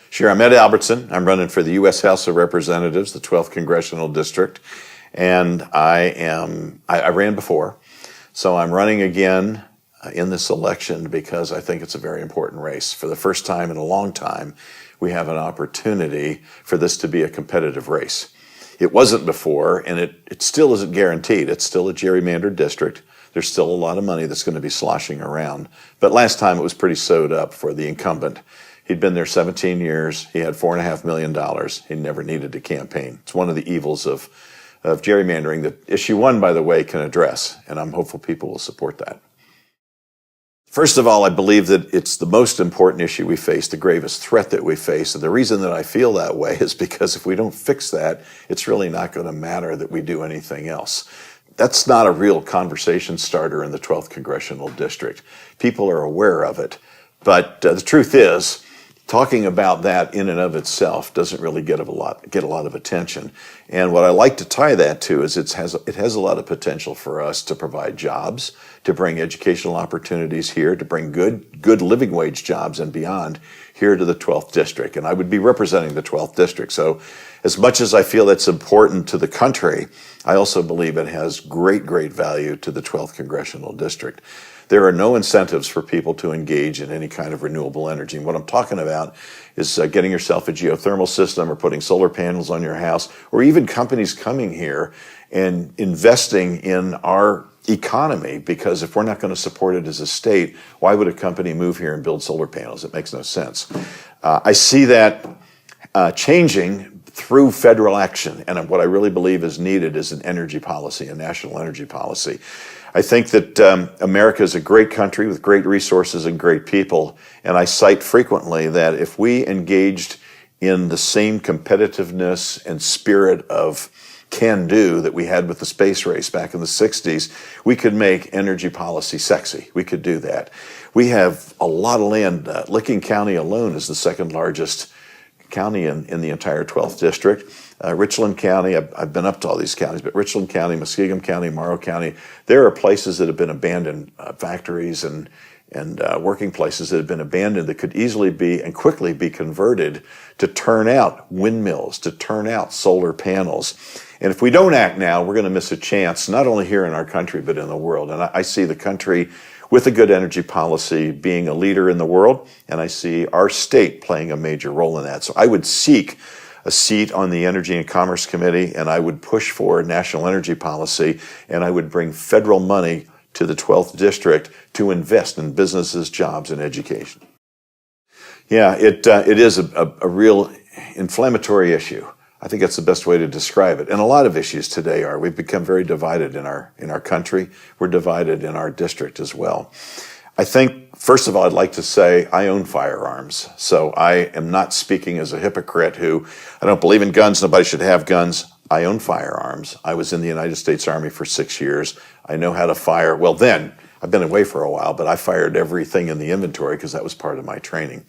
Sure, I'm Ed Albertson. I'm running for the U.S. House of Representatives, the 12th Congressional District, and I ran before, so I'm running again in this election because I think it's a very important race. For the first time in a long time, we have an opportunity for this to be a competitive race. It wasn't before, and it still isn't guaranteed. It's still a gerrymandered district. There's still a lot of money that's going to be sloshing around. But last time it was pretty sewed up for the incumbent. He'd been there 17 years. He had $4.5 million. He never needed to campaign. It's one of the evils of gerrymandering that issue one, by the way, can address, and I'm hopeful people will support that. First of all, I believe that it's the most important issue we face, the gravest threat that we face. And the reason that I feel that way is because if we don't fix that, it's really not going to matter that we do anything else. That's not a real conversation starter in the 12th Congressional District. People are aware of it. But the truth is, talking about that in and of itself doesn't really get a lot of attention. And what I like to tie that to is it has a lot of potential for us to provide jobs, to bring educational opportunities here, to bring good living wage jobs and beyond here to the 12th District. And I would be representing the 12th District. So as much as I feel that's important to the country, I also believe it has great value to the 12th Congressional District. There are no incentives for people to engage in any kind of renewable energy. And what I'm talking about is getting yourself a geothermal system or putting solar panels on your house, or even companies coming here and investing in our economy, because if we're not going to support it as a state, why would a company move here and build solar panels? It makes no sense. I see that changing through federal action, and what I really believe is needed is an energy policy, a national energy policy. I think that America is a great country with great resources and great people, and I cite frequently that if we engaged in the same competitiveness and spirit of can-do that we had with the space race back in the 60s, we could make energy policy sexy. We could do that. We have a lot of land. Licking County alone is the second largest county in the entire 12th District. Richland County, I've been up to all these counties, but Richland County, Muskegon County, Morrow County, there are places that have been abandoned, factories and working places that have been abandoned that could easily be and quickly be converted to turn out windmills, to turn out solar panels. And if we don't act now, we're going to miss a chance, not only here in our country, but in the world. And I see the country with a good energy policy being a leader in the world, and I see our state playing a major role in that. So I would seek a seat on the Energy and Commerce Committee, and I would push for a national energy policy, and I would bring federal money to the 12th District to invest in businesses, jobs, and education. Yeah, it is a real inflammatory issue. I think that's the best way to describe it. And a lot of issues today are. We've become very divided in our country. We're divided in our district as well. I think, first of all, I'd like to say I own firearms. So I am not speaking as a hypocrite who, I don't believe in guns, nobody should have guns. I own firearms. I was in the United States Army for 6 years. I know how to fire. Well, then, I've been away for a while, but I fired everything in the inventory because that was part of my training.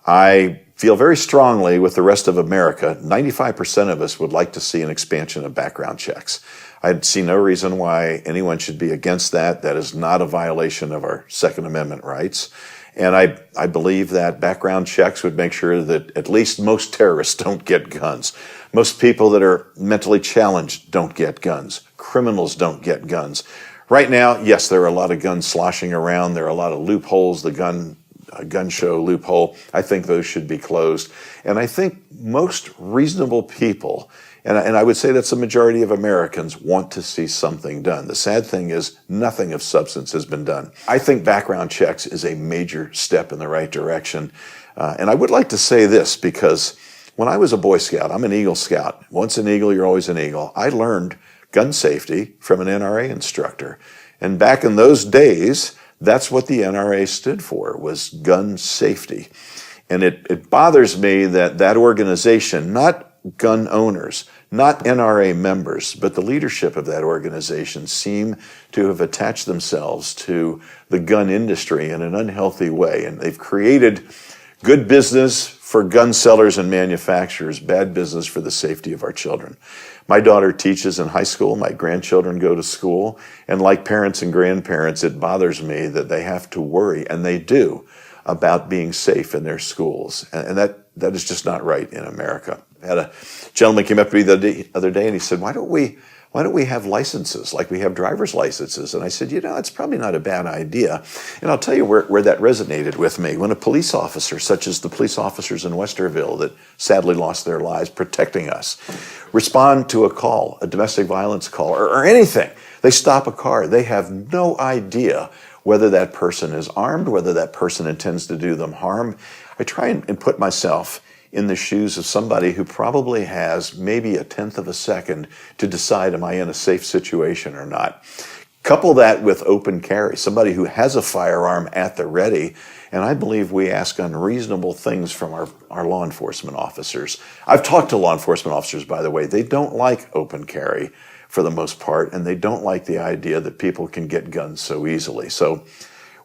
I feel very strongly with the rest of America, 95% of us would like to see an expansion of background checks. I see no reason why anyone should be against that. That is not a violation of our Second Amendment rights. And I believe that background checks would make sure that at least most terrorists don't get guns. Most people that are mentally challenged don't get guns. Criminals don't get guns. Right now, yes, there are a lot of guns sloshing around. There are a lot of loopholes. The gun show loophole, I think those should be closed. And I think most reasonable people, and I would say that's the majority of Americans, want to see something done. The sad thing is nothing of substance has been done. I think background checks is a major step in the right direction. And I would like to say this because when I was a Boy Scout, I'm an Eagle Scout. Once an Eagle, you're always an Eagle. I learned gun safety from an NRA instructor. And back in those days, that's what the NRA stood for, was gun safety. And it bothers me that that organization, not gun owners, not NRA members, but the leadership of that organization seem to have attached themselves to the gun industry in an unhealthy way. And they've created good business for gun sellers and manufacturers, bad business for the safety of our children. My daughter teaches in high school. My grandchildren go to school. And like parents and grandparents, it bothers me that they have to worry, and they do, about being safe in their schools. And that is just not right in America. I had a gentleman came up to me the other day and he said, why don't we have licenses like we have driver's licenses? And I said, it's probably not a bad idea. And I'll tell you where that resonated with me. When a police officer, such as the police officers in Westerville that sadly lost their lives protecting us, respond to a call, a domestic violence call, or anything, they stop a car, they have no idea whether that person is armed, whether that person intends to do them harm. I try and put myself in the shoes of somebody who probably has maybe a tenth of a second to decide, am I in a safe situation or not? Couple that with open carry, somebody who has a firearm at the ready, and I believe we ask unreasonable things from our law enforcement officers. I've talked to law enforcement officers, by the way. They don't like open carry for the most part, and they don't like the idea that people can get guns so easily. So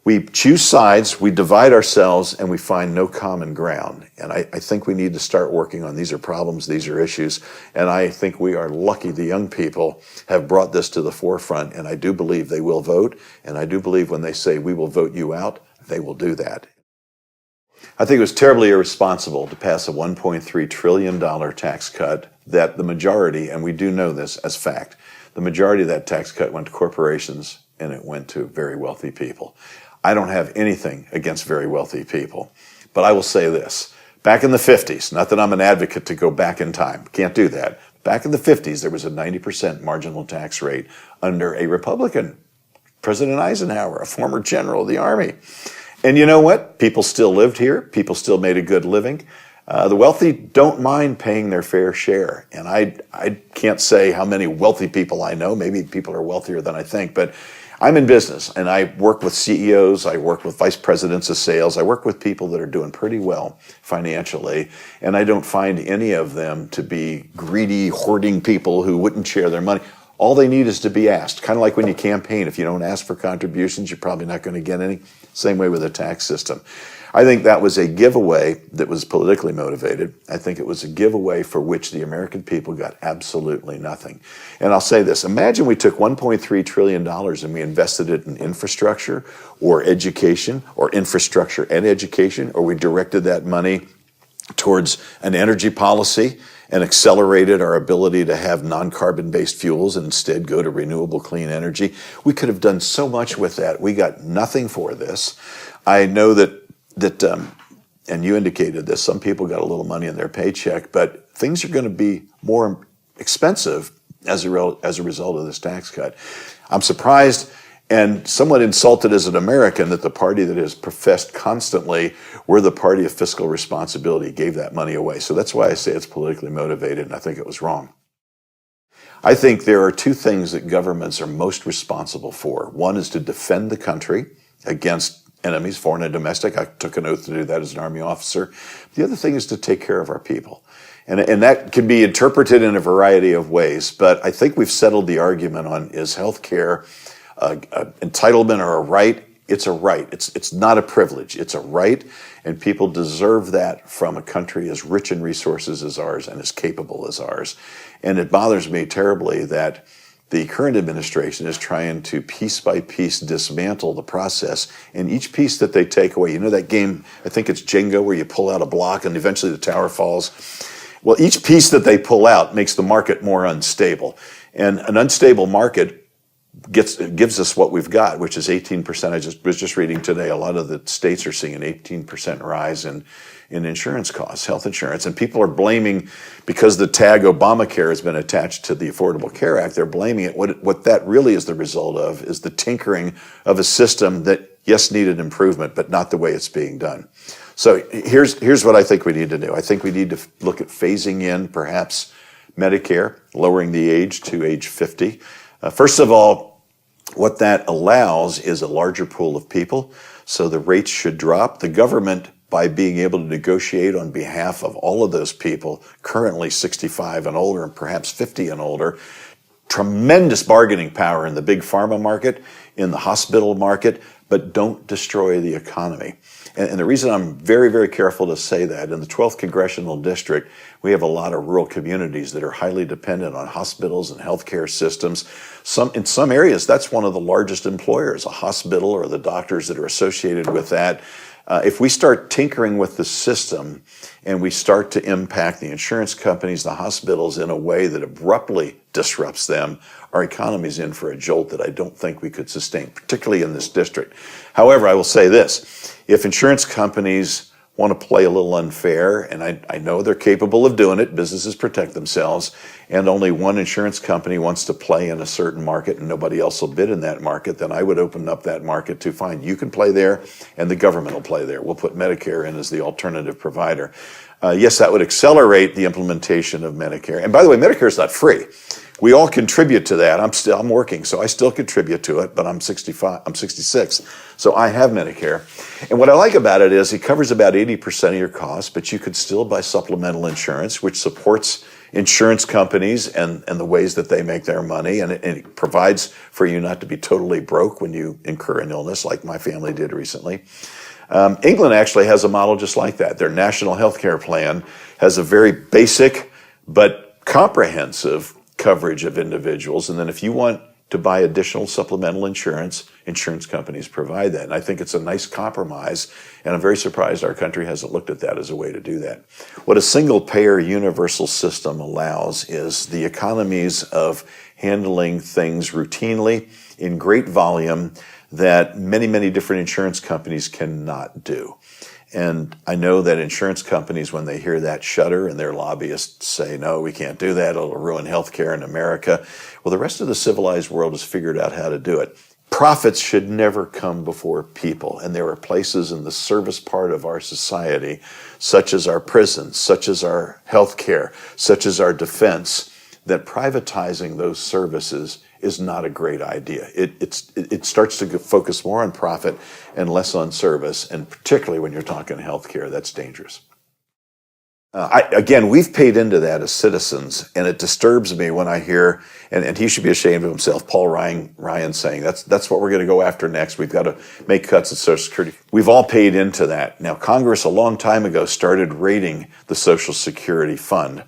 we choose sides, we divide ourselves, and we find no common ground. And I think we need to start working on these are problems, these are issues. And I think we are lucky the young people have brought this to the forefront, and I do believe they will vote. And I do believe when they say we will vote you out, they will do that. I think it was terribly irresponsible to pass a $1.3 trillion tax cut that the majority, and we do know this as fact, the majority of that tax cut went to corporations and it went to very wealthy people. I don't have anything against very wealthy people, but I will say this. Back in the 50s, not that I'm an advocate to go back in time, can't do that. Back in the 50s, there was a 90% marginal tax rate under a Republican, President Eisenhower, a former general of the Army. And you know what? People still lived here. People still made a good living. The wealthy don't mind paying their fair share. And I can't say how many wealthy people I know. Maybe people are wealthier than I think, but I'm in business and I work with CEOs, I work with vice presidents of sales, I work with people that are doing pretty well financially, and I don't find any of them to be greedy, hoarding people who wouldn't share their money. All they need is to be asked. Kind of like when you campaign, if you don't ask for contributions, you're probably not going to get any. Same way with the tax system. I think that was a giveaway that was politically motivated. I think it was a giveaway for which the American people got absolutely nothing. And I'll say this, imagine we took $1.3 trillion and we invested it in infrastructure or education or infrastructure and education, or we directed that money towards an energy policy and accelerated our ability to have non-carbon-based fuels and instead go to renewable clean energy. We could have done so much with that. We got nothing for this. I know that and you indicated this, some people got a little money in their paycheck, but things are going to be more expensive as a result of this tax cut. I'm surprised and somewhat insulted as an American that the party that has professed constantly we're the party of fiscal responsibility gave that money away. So that's why I say it's politically motivated, and I think it was wrong. I think there are two things that governments are most responsible for. One is to defend the country against enemies, foreign and domestic. I took an oath to do that as an Army officer. The other thing is to take care of our people. And that can be interpreted in a variety of ways, but I think we've settled the argument on is health care entitlement or a right? It's a right. It's not a privilege. It's a right, and people deserve that from a country as rich in resources as ours and as capable as ours. And it bothers me terribly that the current administration is trying to piece by piece dismantle the process, and each piece that they take away, you know that game, I think it's Jenga, where you pull out a block and eventually the tower falls? Well, each piece that they pull out makes the market more unstable. And an unstable market gives us what we've got, which is 18%. I was just reading today, a lot of the states are seeing an 18% rise in insurance costs, health insurance. And people are blaming, because the tag Obamacare has been attached to the Affordable Care Act, they're blaming it. What that really is the result of is the tinkering of a system that, yes, needed improvement, but not the way it's being done. So here's what I think we need to do. I think we need to look at phasing in, perhaps, Medicare, lowering the age to age 50. First of all, what that allows is a larger pool of people, so the rates should drop. The government, by being able to negotiate on behalf of all of those people, currently 65 and older and perhaps 50 and older, tremendous bargaining power in the big pharma market, in the hospital market, but don't destroy the economy. And the reason I'm very, very careful to say that, in the 12th Congressional District, we have a lot of rural communities that are highly dependent on hospitals and healthcare systems. In some areas, that's one of the largest employers, a hospital or the doctors that are associated with that. If we start tinkering with the system and we start to impact the insurance companies, the hospitals in a way that abruptly disrupts them, our economy's in for a jolt that I don't think we could sustain, particularly in this district. However, I will say this, if insurance companies want to play a little unfair, and I know they're capable of doing it, businesses protect themselves, and only one insurance company wants to play in a certain market and nobody else will bid in that market, then I would open up that market to fine, you can play there and the government will play there. We'll put Medicare in as the alternative provider. Yes, that would accelerate the implementation of Medicare. And by the way, Medicare is not free. We all contribute to that. I'm working, so I still contribute to it, but I'm 66, so I have Medicare. And what I like about it is it covers about 80% of your costs, but you could still buy supplemental insurance, which supports insurance companies and the ways that they make their money, and it provides for you not to be totally broke when you incur an illness, like my family did recently. England actually has a model just like that. Their national health care plan has a very basic but comprehensive coverage of individuals, and then if you want to buy additional supplemental insurance, insurance companies provide that. And I think it's a nice compromise, and I'm very surprised our country hasn't looked at that as a way to do that. What a single-payer universal system allows is the economies of handling things routinely in great volume that many, many different insurance companies cannot do. And I know that insurance companies, when they hear that, shudder, and their lobbyists say, no, we can't do that, it'll ruin healthcare in America. Well, the rest of the civilized world has figured out how to do it. Profits should never come before people, and there are places in the service part of our society, such as our prisons, such as our healthcare, such as our defense, that privatizing those services is not a great idea. It starts to focus more on profit and less on service, and particularly when you're talking healthcare, that's dangerous. Again, we've paid into that as citizens, and it disturbs me when I hear, and he should be ashamed of himself, Paul Ryan saying that's what we're going to go after next. We've got to make cuts at Social Security. We've all paid into that. Now, Congress a long time ago started raiding the Social Security fund.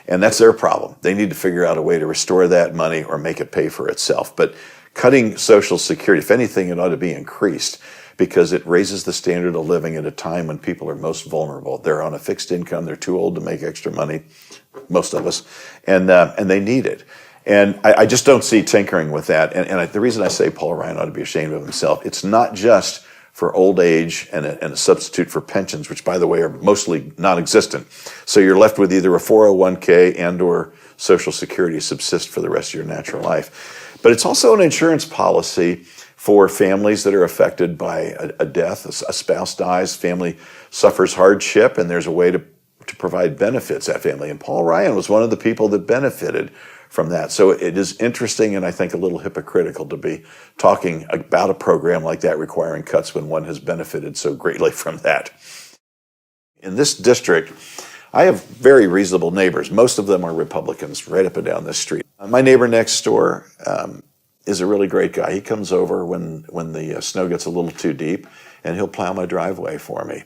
And that's their problem. They need to figure out a way to restore that money or make it pay for itself. But cutting Social Security, if anything, it ought to be increased because it raises the standard of living at a time when people are most vulnerable. They're on a fixed income. They're too old to make extra money, most of us, and they need it. And I just don't see tinkering with that. And the reason I say Paul Ryan ought to be ashamed of himself, it's not just for old age and a substitute for pensions, which, by the way, are mostly non-existent. So you're left with either a 401k and or Social Security to subsist for the rest of your natural life. But it's also an insurance policy for families that are affected by a death, a spouse dies, family suffers hardship, and there's a way to provide benefits to that family. And Paul Ryan was one of the people that benefited from that. So it is interesting and I think a little hypocritical to be talking about a program like that requiring cuts when one has benefited so greatly from that. In this district, I have very reasonable neighbors. Most of them are Republicans right up and down this street. My neighbor next door is a really great guy. He comes over when the snow gets a little too deep and he'll plow my driveway for me.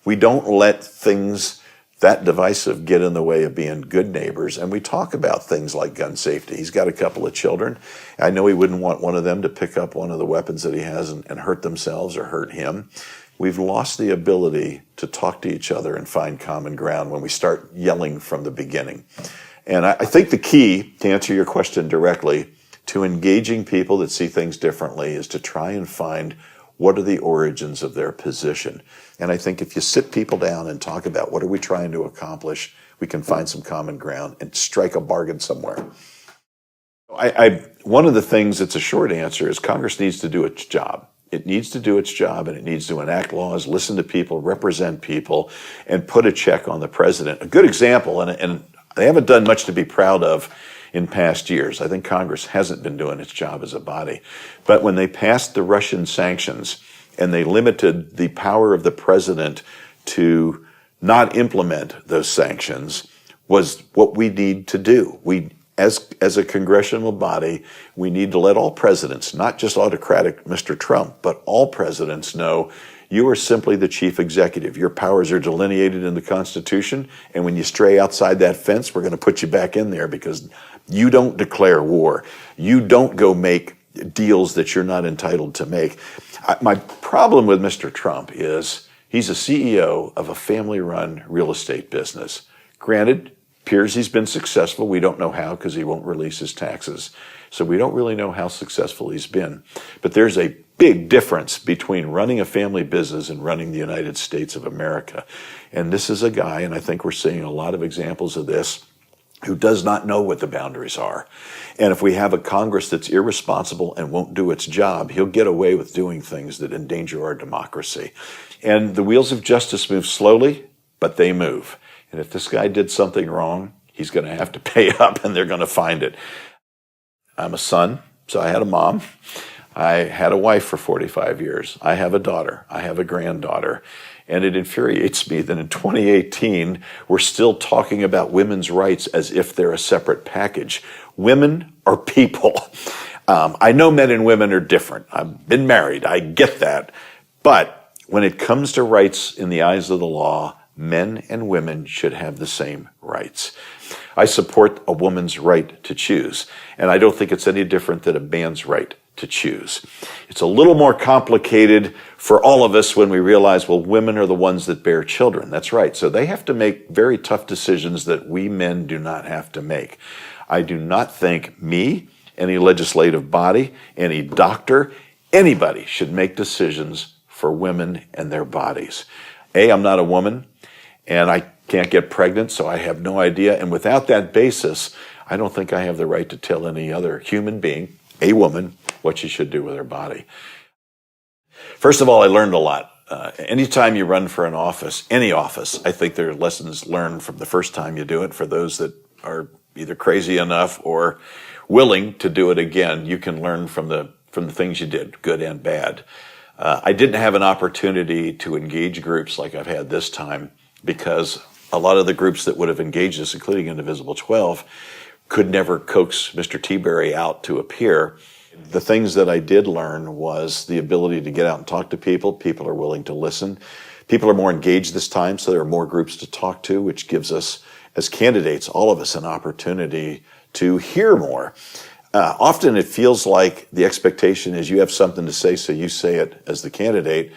We don't let things that divisive get in the way of being good neighbors, and we talk about things like gun safety. He's got a couple of children. I know he wouldn't want one of them to pick up one of the weapons that he has and hurt themselves or hurt him. We've lost the ability to talk to each other and find common ground when we start yelling from the beginning. And I think the key, to answer your question directly, to engaging people that see things differently is to try and find what are the origins of their position. And I think if you sit people down and talk about what are we trying to accomplish, we can find some common ground and strike a bargain somewhere. One of the things that's a short answer is Congress needs to do its job. It needs to do its job, and it needs to enact laws, listen to people, represent people, and put a check on the president. A good example, and they haven't done much to be proud of in past years. I think Congress hasn't been doing its job as a body. But when they passed the Russian sanctions and they limited the power of the president to not implement those sanctions was what we need to do. As a congressional body, we need to let all presidents, not just autocratic Mr. Trump, but all presidents know you are simply the chief executive. Your powers are delineated in the Constitution, and when you stray outside that fence, we're going to put you back in there because you don't declare war. You don't go make deals that you're not entitled to make. My problem with Mr. Trump is He's a CEO of a family-run real estate business. Granted, appears he's been successful. We don't know how because he won't release his taxes. So we don't really know how successful he's been. But there's a big difference between running a family business and running the United States of America. And this is a guy, and I think we're seeing a lot of examples of this, who does not know what the boundaries are. And if we have a Congress that's irresponsible and won't do its job, he'll get away with doing things that endanger our democracy. And the wheels of justice move slowly, but they move. And if this guy did something wrong, he's going to have to pay up, and they're going to find it. I'm a son, so I had a mom. I had a wife for 45 years. I have a daughter. I have a granddaughter. And it infuriates me that in 2018, we're still talking about women's rights as if they're a separate package. Women are people. I know men and women are different. I've been married. I get that. But when it comes to rights in the eyes of the law, men and women should have the same rights. I support a woman's right to choose, and I don't think it's any different than a man's right to choose. It's a little more complicated for all of us when we realize, well, women are the ones that bear children. That's right. So they have to make very tough decisions that we men do not have to make. I do not think me, any legislative body, any doctor, anybody should make decisions for women and their bodies. I'm not a woman, and I can't get pregnant, so I have no idea. And without that basis, I don't think I have the right to tell any other human being, a woman, what she should do with her body. First of all, I learned a lot. Anytime you run for an office, any office, I think there are lessons learned from the first time you do it. For those that are either crazy enough or willing to do it again, you can learn from the things you did, good and bad. I didn't have an opportunity to engage groups like I've had this time because a lot of the groups that would have engaged us, including Indivisible 12, could never coax Mr. Teaberry out to appear. The things that I did learn was the ability to get out and talk to people. People are willing to listen. People are more engaged this time, so there are more groups to talk to, which gives us, as candidates, all of us, an opportunity to hear more. Often it feels like the expectation is you have something to say, so you say it as the candidate.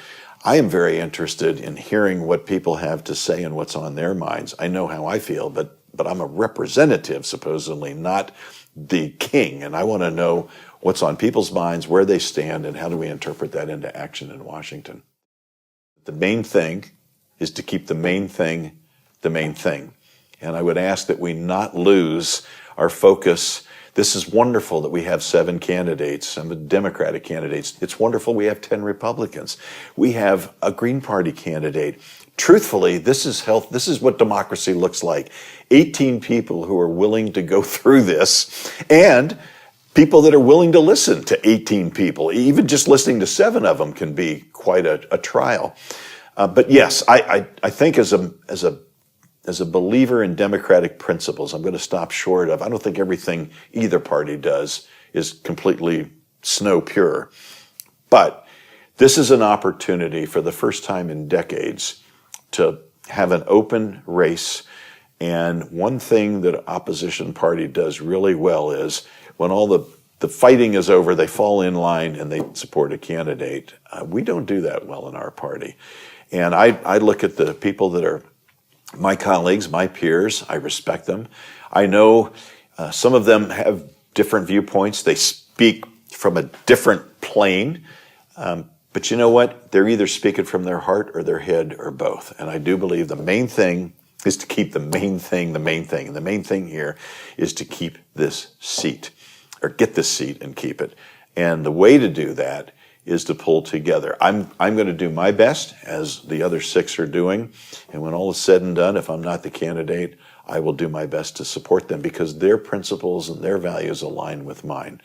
I am very interested in hearing what people have to say and what's on their minds. I know how I feel, but I'm a representative, supposedly, not the king. And I want to know what's on people's minds, where they stand, and how do we interpret that into action in Washington. The main thing is to keep the main thing the main thing. And I would ask that we not lose our focus. This is wonderful that we have 7 candidates, some Democratic candidates. It's wonderful we have 10 Republicans. We have a Green Party candidate. Truthfully, this is what democracy looks like. 18 people who are willing to go through this, and people that are willing to listen to 18 people. Even just listening to 7 of them can be quite a trial. But yes, I think as a believer in democratic principles, I'm going to stop short of, I don't think everything either party does is completely snow pure. But this is an opportunity for the first time in decades to have an open race. And one thing that opposition party does really well is when all the fighting is over, they fall in line and they support a candidate. We don't do that well in our party. And I look at the people that are my colleagues, my peers. I respect them. I know some of them have different viewpoints. They speak from a different plane. But you know what? They're either speaking from their heart or their head or both. And I do believe the main thing is to keep the main thing the main thing. And the main thing here is to keep this seat, or get this seat and keep it. And the way to do that is to pull together. I'm going to do my best, as the other 6 are doing. And when all is said and done, if I'm not the candidate, I will do my best to support them because their principles and their values align with mine.